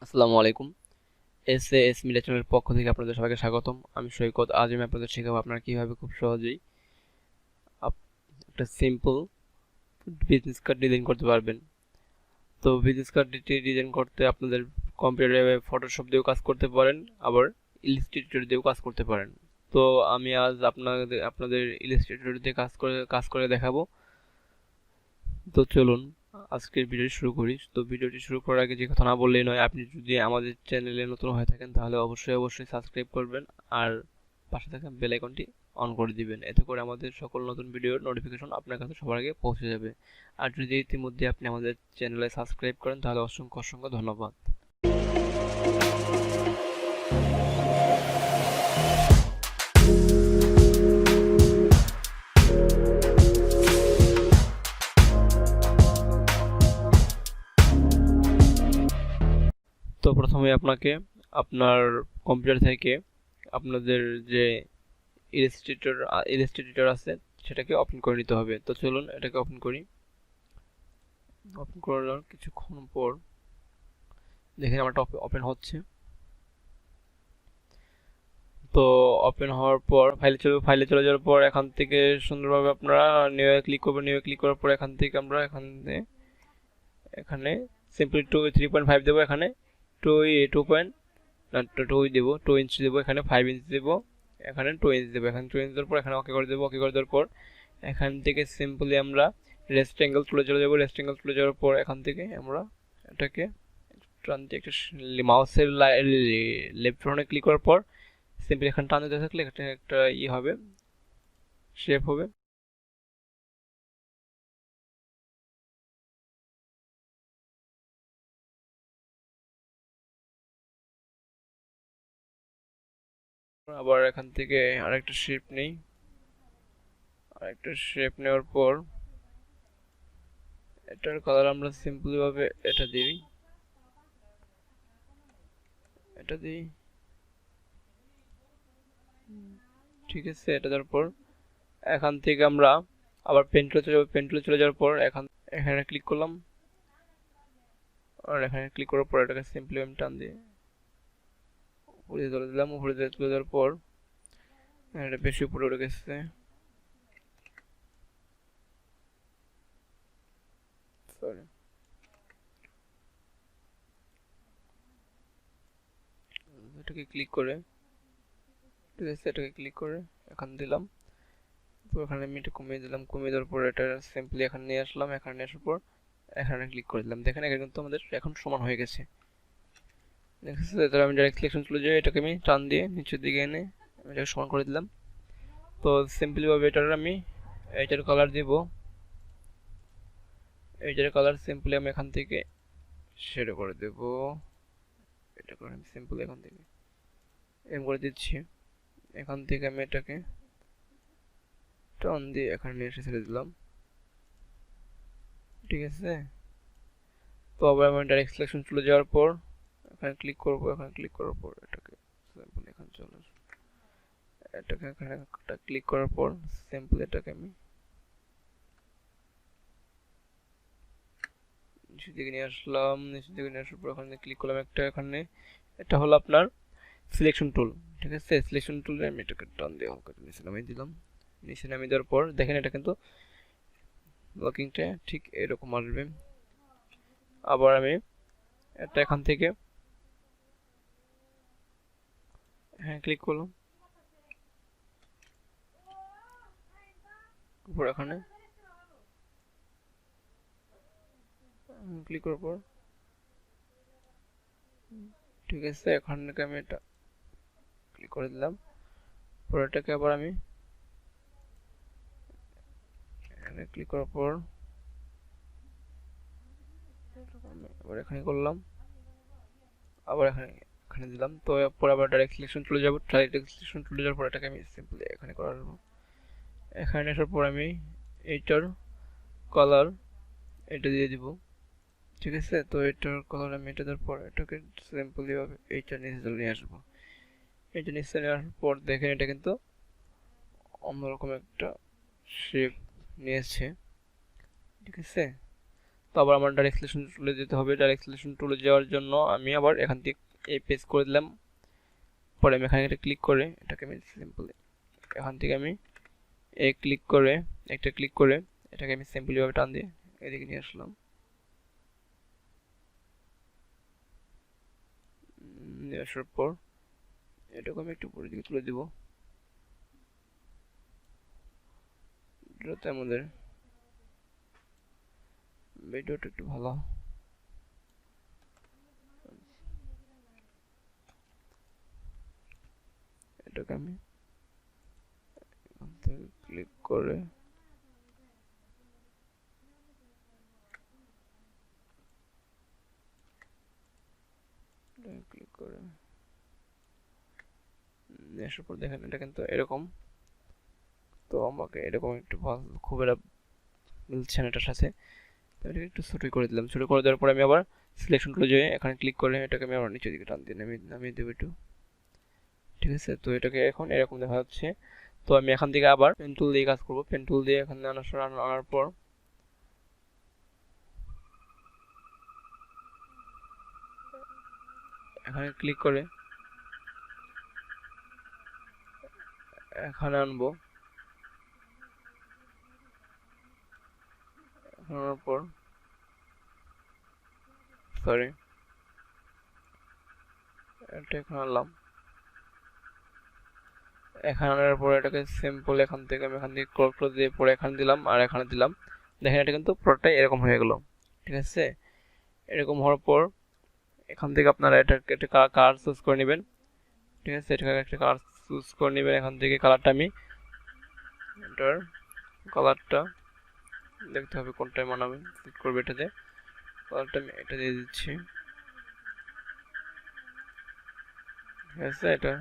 আসসালামু আলাইকুম। SAS media চ্যানেলের পক্ষ থেকে আপনাদের সবাইকে স্বাগতম। আমি সৈকত। আজ আমি আপনাদের শেখাবো আপনারা কিভাবে খুব সহজেই একটা সিম্পল বিজনেস কার্ড ডিজাইন করতে পারবেন। তো বিজনেস কার্ডটি ডিজাইন করতে আপনাদের কম্পিউটারে ফটোশপ দিয়েও কাজ করতে পারেন, আবার ইলাস্ট্রেটর দিয়েও কাজ করতে পারেন। তো আমি আজ আপনাদের ইলাস্ট্রেটর দিয়ে কাজ করে দেখাবো। তো চলুন আজকের ভিডিও শুরু করি। তো ভিডিওটি শুরু করার আগে যে কথা না বললেই নয়, আপনি যদি আমাদের চ্যানেলে নতুন হয়ে থাকেন তাহলে অবশ্যই সাবস্ক্রাইব করবেন আর পাশে থাকা বেল আইকনটি অন করে দিবেন। এতে করে আমাদের সকল নতুন ভিডিওর নোটিফিকেশন আপনার কাছে সবার আগে পৌঁছে যাবে। আর যদি ইতিমধ্যে আপনি আমাদের চ্যানেলে সাবস্ক্রাইব করেন তাহলে অসংখ্য অসংখ্য ধন্যবাদ। তো প্রথমে আপনাকে আপনার কম্পিউটার থেকে আপনাদের যে ইলাস্ট্রেটর আছে সেটাকে ওপেন করে নিতে হবে। তো চলুন এটাকে ওপেন করি। ওপেন করার কিছুক্ষণ পর দেখেন আমারটা ওপেন হচ্ছে। তো ওপেন হওয়ার পর ফাইলে চলে যাওয়ার পর এখান থেকে সুন্দরভাবে আপনারা নিউ ক্লিক করবেন। নিউ ক্লিক করার পর এখান থেকে আমরা এখানে সিম্পলি 3.5 দেবো। এখানে 2 ইঞ্চ দেবো। এখানে 5 ইঞ্চ দেবো। এখানে 2 ইঞ্চ দেবো। এখানে 2 ইঞ্চ দেওয়ার পর এখানে ওকে করে দেবো। ওকে করে দেওয়ার পর এখান থেকে সিম্পলি আমরা রেক্টেঙ্গেল তুলে চলে যাবো। রেক্টেঙ্গেল তুলে যাওয়ার পর এখান থেকে আমরা এটাকে টান দিয়ে একটা মাউসের লেফট বাটনে ক্লিক করার পর সিম্পলি এখানে টান দিতে থাকলে এখানে একটা হবে, শেপ হবে। আবার এখান থেকে আরেকটা শেপ নেই। আরেকটা শেপ নেওয়ার পর এটার কালার আমরা সিম্পলি ভাবে এটা দিই। এটা দিই, ঠিক আছে। এটা দেওয়ার পর এখান থেকে আমরা আবার পেন টুলে চলে যাবো। পেন টুলে চলে যাওয়ার পর এখানে ক্লিক করলাম। আর এখানে ক্লিক করার পর এটাকে সিম্পলি আমি টান দিয়ে উপরে তুলে দিলাম। উপরে তুলে দেওয়ার পর এটা বেশি উপরে উঠে গেছে। সরি, এটাকে ক্লিক করে, ঠিক আছে, এটাকে ক্লিক করে এখানে দিলাম। তো এখানে আমি এটা কমিয়ে দিলাম। কমিয়ে দেওয়ার পর এটা সিম্পলি এখানে নিয়ে আসলাম। এখানে নিয়ে আসার পর এখানে ক্লিক করে দিলাম। দেখেন এটা কিন্তু আমাদের এখন সমান হয়ে গেছে। দেখেছে? তাহলে আমি ডাইরেক্ট সিলেকশন চলে যাই। এটাকে আমি টান দিয়ে নিচের দিকে এনে আমি এটাকে সমান করে দিলাম। তো সিম্পলি ভাবে এইটার কালার দিব। এইটার কালার সিম্পলি আমি এখান থেকে শেড করে দেব। এটা করে আমি সিম্পলি এখান থেকে এম করে দিচ্ছি। এখান থেকে আমি এটাকে টান দিয়ে এখানে নিয়ে এসে ছেড়ে দিলাম, ঠিক আছে। তো আবার আমি ডাইরেক্ট সিলেকশন চলে যাওয়ার পর এখানে ক্লিক করব। এখানে ক্লিক করার পর এটাকে সিম্পলি এখানে চলে আসবে। এটাকে এখানে ক্লিক করার পর সিম্পলি এটাকে আমি নিচের দিকে নিয়ে আসলাম। নিচের দিকে নিয়ে আসার পর এখানে ক্লিক করলাম। এখানে এটা হলো আপনার সিলেকশন টুল, ঠিক আছে। সিলেকশন টুলে আমি এটাকে টান দিয়ে হালকা নিচে নামিয়ে দিলাম। নিচে নামিয়ে দেওয়ার পর দেখেন এটা কিন্তু লকিংটা ঠিক এরকম আসবে। আবার আমি এটা এখান থেকে হ্যাঁ ক্লিক করলাম। উপর এখানে ক্লিক করার পর ঠিক আছে, এখান থেকে আমি এটা ক্লিক করে দিলাম। পর এটাকে আবার আমি এখানে ক্লিক করার পর আবার এখানে করলাম। আবার এখানে দিলাম। তো এরপর আবার ডাইরেক্ট সিলেকশন চলে যাব। ডাইরেক্ট সিলেকশন চলে যাওয়ার পর এটাকে আমি সিম্পলি এখানে করে আসবো। এখানে আসার পর আমি এইটার কালার এটা দিয়ে দিব, ঠিক আছে। তো এটার কালার আমি এটা দেওয়ার পর এটাকে সিম্পলি ভাবে এইটা নিচে নিয়ে আসবো। এইটা নিচে নিয়ে আসার পর দেখেন এটা কিন্তু অন্যরকম একটা শেপ নিয়েছে, ঠিক আছে। তো আবার আমার ডাইরেক্ট সিলেকশন টুলে যেতে হবে। ডাইরেক্ট সিলেকশন টুলে যাওয়ার জন্য আমি আবার এখান থেকে এই পেজ করে দিলাম। পরে আমি এখানে একটা ক্লিক করে এটাকে আমি সিম্পলি এখান থেকে আমি ক্লিক করে এটাকে আমি সিম্পলি ভাবে টান দিয়ে এদিকে নিয়ে আসলাম। নিয়ে আসার পর এটাকে আমি একটু উপরের দিকে তুলে দিব, যাতে আমাদের ভিডিওটা একটু ভালো। এটাকে আমি ক্লিক করে ক্লিক করে আসার পর দেখেন এটা কিন্তু এরকম। তো আমাকে এরকম একটু খুব একটা মিলছে না এটার সাথে, তো এটাকে একটু ছোটই করে দিলাম। ছোট করে দেওয়ার পর আমি আবার সিলেকশন টুলে যাই, এখানে ক্লিক করে এটাকে আমি আবার নিচের দিকে টান দিয়ে নামিয়ে দেবো একটু। ঠিক আছে, তো এটাকে এখন এরকম দেখা যাচ্ছে। তো আমি এখান থেকে আবার পেন টুল দিয়ে কাজ করবো। পেন টুল দিয়ে এখানে আনার পর এখানে ক্লিক করে এখানে আনবো। আনার পর সরি এটা এখানে আনলাম। এখানে আনার পর এটাকে সিম্পল এখান থেকে ক্রপ দিয়ে পরে এখানে দিলাম আর এখানে দিলাম। দেখেন এটা কিন্তু পুরোটাই এরকম হয়ে গেল। ঠিক আছে, এরকম হওয়ার পর এখান থেকে আপনারা একটা কালার চুজ করে নেবেন। ঠিক আছে, এটা একটা কালার চুজ করে নেবেন। এখান থেকে কালারটা আমি এটার কালারটা দেখতে হবে কোনটায় মানাবে, ক্লিক করবে এটাতে। কালারটা আমি এটা দিয়ে দিচ্ছি। ঠিক আছে, এটা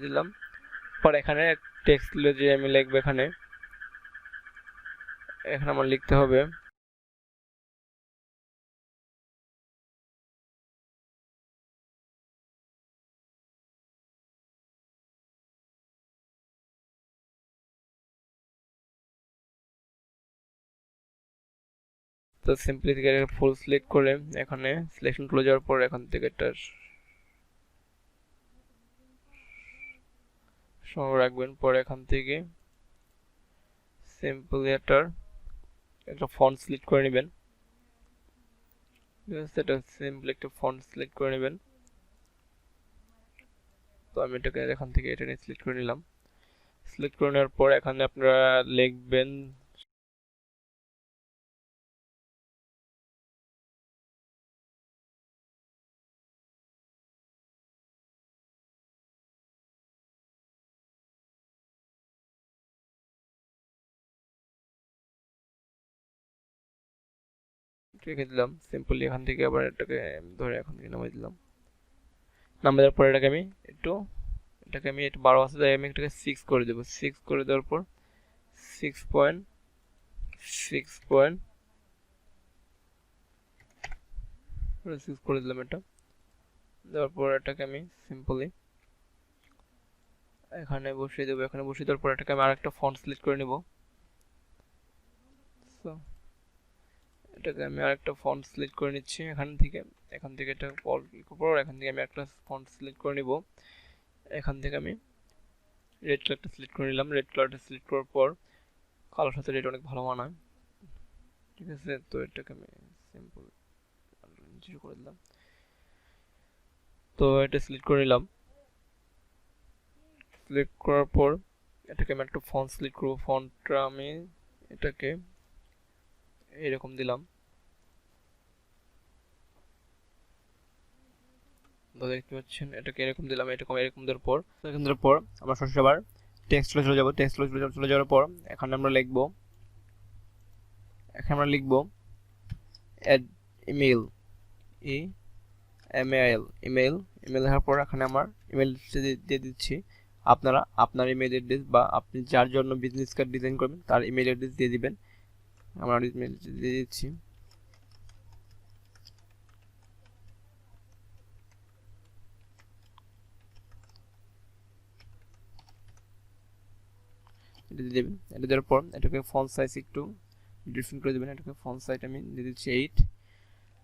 দিলাম। পর এখানে টেক্সট যে আমি লিখবো, এখানে আমার লিখতে হবে তো সিম্পলি থেকে ফুল সিলেক্ট করে এখানে সিলেকশন টুলে যাওয়ার পর এখান থেকে এটা সহ রাখবেন। পরে এখান থেকে সিম্পলি একটা ফন্ট সিলেক্ট করে নেবেন। ঠিক আছে, এটা সিম্পলি একটা ফন্ট সিলেক্ট করে নেবেন। তো আমি এটাকে এখান থেকে এটা নিয়ে সিলেক্ট করে নিলাম। সিলেক্ট করে নেওয়ার পর এখানে আপনারা লিখবেন রেখে দিলাম। সিম্পলি এখান থেকে আবার এটাকে ধরে এখান থেকে নামিয়ে দিলাম। নামিয়ে দেওয়ার পর এটাকে আমি একটু 12 আছে, তাই আমি এটাকে 6 করে দেবো। 6 করে দেওয়ার পর 6 করে দিলাম। এটা দেওয়ার পর এটাকে আমি সিম্পলি এখানে বসিয়ে দেবো। এখানে বসিয়ে দেওয়ার পর এটাকে আমি আরেকটা ফন্ট সিলেক্ট করে নেব। এটাকে আমি আরেকটা ফন্ট সিলেক্ট করে নিচ্ছি এখান থেকে এটা পর এখান থেকে আমি একটা ফন্ট সিলেক্ট করে নিব। এখান থেকে আমি রেড কালারটা সিলেক্ট করে নিলাম। রেড কালারটা সিলেক্ট করার পর কালোর সাথে রেড অনেক ভালো মানায়। ঠিক আছে, তো এটাকে আমি সিম্পল জিরো করে দিলাম। তো এটা সিলেক্ট করে নিলাম। সিলেক্ট করার পর এটাকে আমি একটা ফন্ট সিলেক্ট করব। ফন্টটা আমি এটাকে এরকম দিলাম। তো দেখতে পাচ্ছেন এটাকে এরকম দিলাম। এরকম দেওয়ার পর আমরা সরাসরি আবার টেক্সট চলে যাব। চলে যাওয়ার পর এখানে আমরা লিখব অ্যাড ইমেল, ইমেল লেখার পর এখানে আমার ইমেল দিয়ে দিচ্ছি। আপনারা আপনার ইমেল অ্যাড্রেস বা আপনি যার জন্য বিজনেস কার্ড ডিজাইন করবেন তার ইমেল অ্যাড্রেস দিয়ে দিবেন। আমার ইমেল দিয়ে দিচ্ছি। এটা দিয়ে দেবেন। এটা দেওয়ার পর এটাকে ফন্ট সাইজ একটু ডিফারেন্ট করে দেবেন। এটাকে ফন্ট সাইজ আমি দিয়ে দিচ্ছি 8,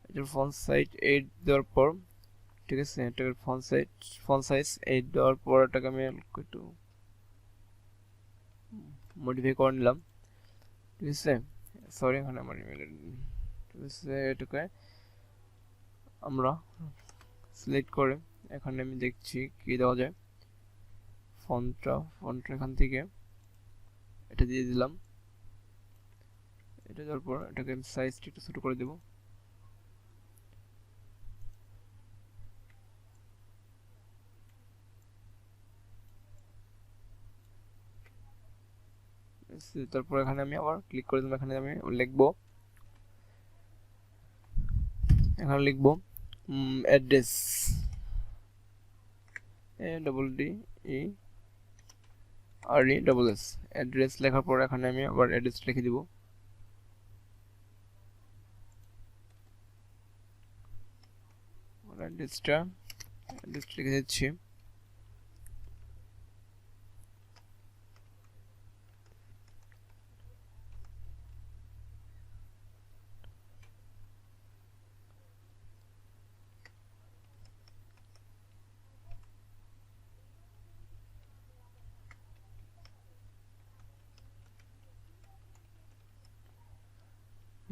এটার ফন্ট সাইজ 8 দেওয়ার পর, ঠিক আছে, এটার ফন্ট সাইজ 8 দেওয়ার পর এটাকে আমি একটু মডিফাই করে নিলাম, ঠিক আছে। সরি, এখানে আমার ইমেল, ঠিক আছে, এটাকে আমরা সিলেক্ট করে এখানে আমি দেখছি কি দেওয়া যায়। ফন্টটা এখান থেকে এটা দিয়ে দিলাম। এটা দেওয়ার পর এটাকে আমি সাইজটা একটু ছোট করে দেব। তারপর এখানে আমি আবার ক্লিক করে দিলাম। এখানে আমি লিখবো, এখানে লিখবো অ্যাড্রেস, ADDERES, অ্যাড্রেস লেখার পর এখানে আমি আবার অ্যাড্রেস লিখে দিব। অ্যাড্রেস লিখে দিচ্ছি।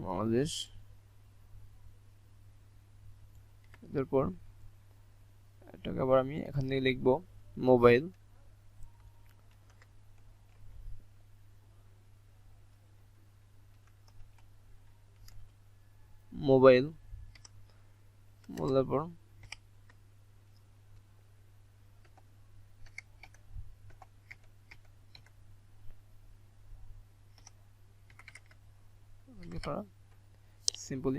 বাংলাদেশ, তারপর এটাকে আবার আমি এখান থেকে লিখবো মোবাইল, বলার পর সিম্পলি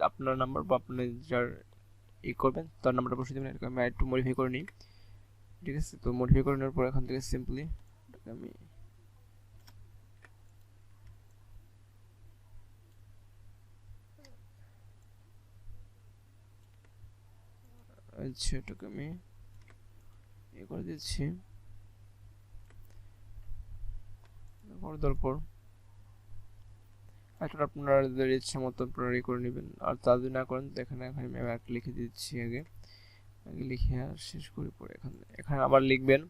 আপনার নাম্বার বা আপনি যার করবেন তার নাম্বারটা বসিয়ে দেবেন। এটাকে আমি একটু মডিফাই করে নিই, ঠিক আছে। তো মডিফাই করে নেওয়ার পর এখান থেকে সিম্পলি আমি আচ্ছা এটাকে আমি করে দিচ্ছি। তারপর এটা আপনাদের ইচ্ছা মতো আপনারা করে নেবেন। আর তা যদি না করেন এখানে আমি লিখে দিচ্ছি, আগে লিখে শেষ করি। পরে এখানে আবার লিখবেন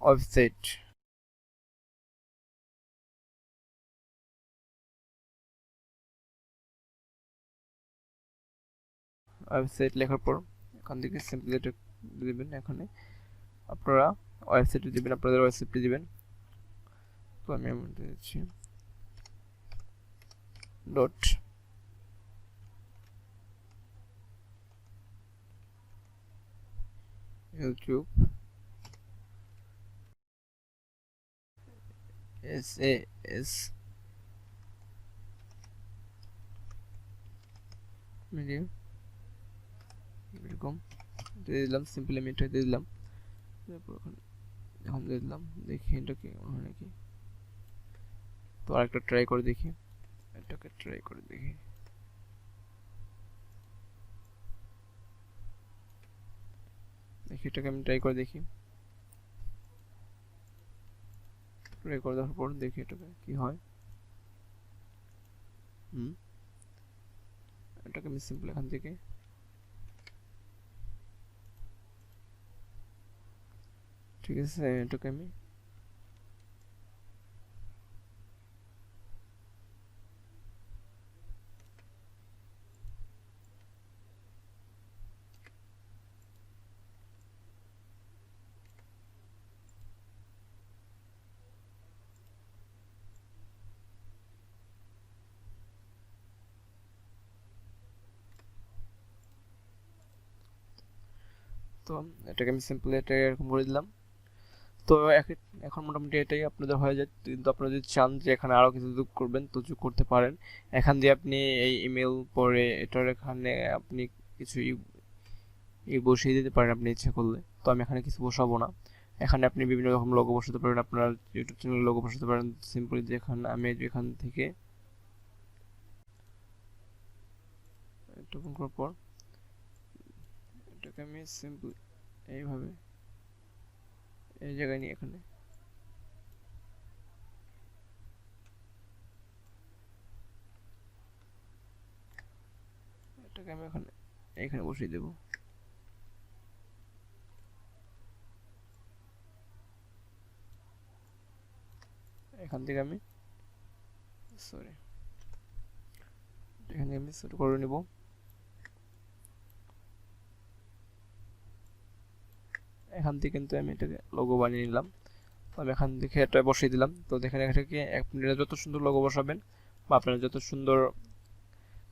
ওয়েবসাইট, লেখার পর এখান থেকে সিম্পলি এটা দিবেন। এখানে আপনারা ওয়েবসাইটে দিবেন, আপনাদের ওয়েবসাইটে দিবেন। তো আমি দিচ্ছি ডট ইউটিউব SAS মিডিয়া এরকম দিয়ে দিলাম। সিম্পলি আমি এটা দিয়ে দিলাম। তারপর এখন দিয়ে দিলাম, দেখি এটা কি হয় নাকি। তো আরেকটা ট্রাই করে দেখি, এটাকে ট্রাই করে দেখি। এটাকে আমি ট্রাই করে দেখি। ট্রাই করে দেওয়ার পর দেখি এটাকে কি হয়। এটাকে আমি সিম্পল এখান থেকে ঠিক আছে, এটাকে আমি তো এটাকে আমি সিম্পল এটা এরকম করে দিলাম। তো এখন মোটামুটি এটাই আপনাদের হয়ে যায়। কিন্তু আপনারা যদি চান যে এখানে আরও কিছু যোগ করবেন তো যোগ করতে পারেন। এখান দিয়ে আপনি এই ইমেল পরে এটার এখানে আপনি কিছু বসিয়ে দিতে পারেন আপনি ইচ্ছা করলে। তো আমি এখানে কিছু বসাবো না। এখানে আপনি বিভিন্ন রকম লোগো বসাতে পারেন, আপনার ইউটিউব চ্যানেল লোগো বসাতে পারেন। সিম্পলি যেখানে আমি এখান থেকে এটুকু করার পর এটাকে আমি সিম্পল এইভাবে এই জায়গায় নিয়ে এখানে এটাকে আমি এখানে বসিয়ে দেব। এখান থেকে আমি সেট করে নিব। এখান থেকে কিন্তু আমি এটাকে লোগো বানিয়ে নিলাম। তো আমি এখান থেকে এটা বসিয়ে দিলাম। তো দেখেন এটাকে আপনারা যত সুন্দর লোগো বসাবেন বা আপনারা যত সুন্দর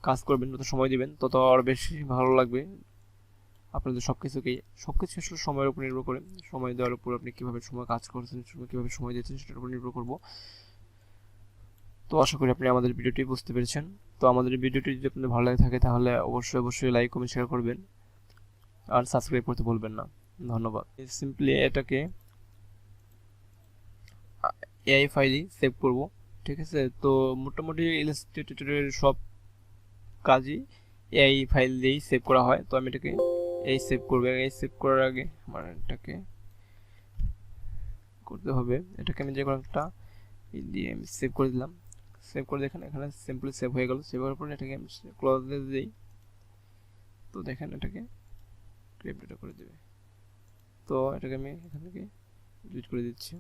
কাজ করবেন, যত সময় দিবেন, তত আরো বেশি ভালো লাগবে। আপনাদের সবকিছু আসলে সময়ের উপর নির্ভর করে। সময় দেওয়ার উপর আপনি কিভাবে সময় কাজ করছেন, কিভাবে সময় দিচ্ছেন সেটার উপর নির্ভর করব। তো আশা করি আপনি আমাদের ভিডিওটি বুঝতে পেরেছেন। তো আমাদের ভিডিওটি যদি আপনাদের ভালো লাগে থাকে তাহলে অবশ্যই লাইক কমেন্ট শেয়ার করবেন আর সাবস্ক্রাইব করতে ভুলবেন না। ধন্যবাদ। সিম্পলি এটাকে এআই ফাইলে সেভ করব। ঠিক আছে, তো মোটামুটি ইলাস্ট্রেটরের সব কাজই এআই ফাইল দিয়েই সেভ করা হয়। তো আমি এটাকে এই সেভ করব। এই সেভ করার আগে আমার এটাকে করতে হবে, এটাকে আমি যে কোনো একটা দিয়ে আমি সেভ করে দিলাম। সেভ করে দেখেন এখানে সিম্পলি সেভ হয়ে গেল। সেভ হওয়ার পর এটাকে আমি ক্লোজ দিয়ে দিই। তো দেখেন এটাকে ক্রিপ্টোটা করে দেবে। তো এটাকে আমি এখান থেকে ডিলিট করে দিচ্ছি।